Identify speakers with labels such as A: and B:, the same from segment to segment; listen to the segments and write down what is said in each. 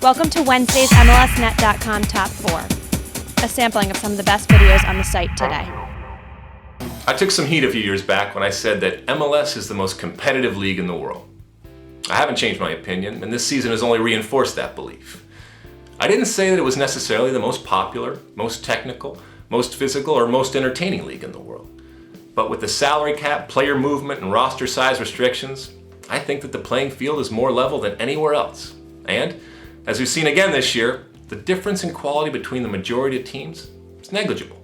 A: Welcome to Wednesday's MLSnet.com Top 4, a sampling of some of the best videos on the site today.
B: I took some heat a few years back when I said that MLS is the most competitive league in the world. I haven't changed my opinion, and this season has only reinforced that belief. I didn't say that it was necessarily the most popular, most technical, most physical, or most entertaining league in the world. But with the salary cap, player movement, and roster size restrictions, I think that the playing field is more level than anywhere else. And, as we've seen again this year, the difference in quality between the majority of teams is negligible.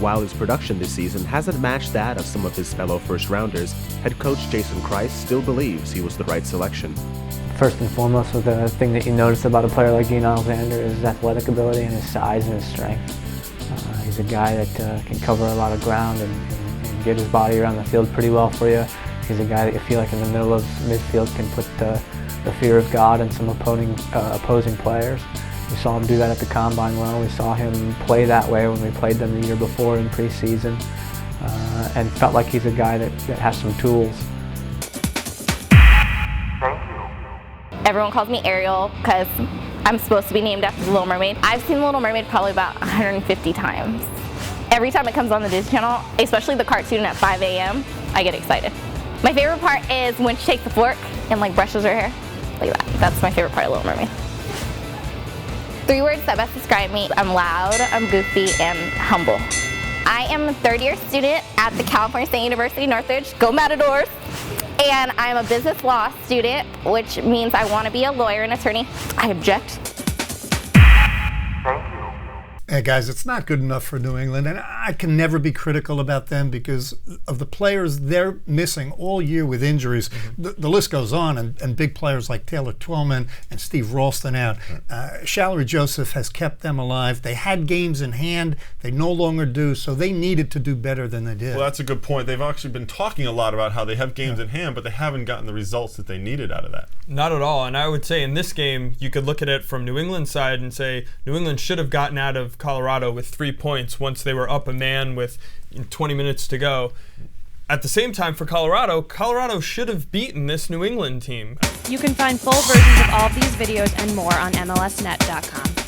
C: While his production this season hasn't matched that of some of his fellow first-rounders, head coach Jason Kreis still believes he was the right selection.
D: First and foremost, the thing that you notice about a player like Dean Alexander is his athletic ability and his size and his strength. He's a guy that can cover a lot of ground and get his body around the field pretty well for you. He's a guy that you feel like in the middle of midfield can put the fear of God in some opposing players. We saw him do that at the Combine well. We saw him play that way when we played them the year before in preseason, and felt like he's a guy that has some tools.
E: Everyone calls me Ariel because I'm supposed to be named after the Little Mermaid. I've seen the Little Mermaid probably about 150 times. Every time it comes on the Disney Channel, especially the cartoon at 5 a.m., I get excited. My favorite part is when she takes the fork and brushes her hair. Like that. That's my favorite part of Little Mermaid. 3 words that best describe me: I'm loud, I'm goofy, and humble. I am a third-year student at the California State University, Northridge. Go Matadors! And I'm a business law student, which means I want to be a lawyer and attorney. I object.
F: Hey guys, it's not good enough for New England, and I can never be critical about them because of the players they're missing all year with injuries. The list goes on, and big players like Taylor Twellman and Steve Ralston out. Shallery Joseph has kept them alive. They had games in hand. They no longer do, so they needed to do better than they did.
G: Well, that's a good point. They've actually been talking a lot about how they have games in hand, but they haven't gotten the results that they needed out of that.
H: Not at all, and I would say in this game, you could look at it from New England's side and say New England should have gotten out of Colorado with 3 points once they were up a man with 20 minutes to go. At the same time, for Colorado should have beaten this New England team.
A: You can find full versions of all of these videos and more on MLSnet.com.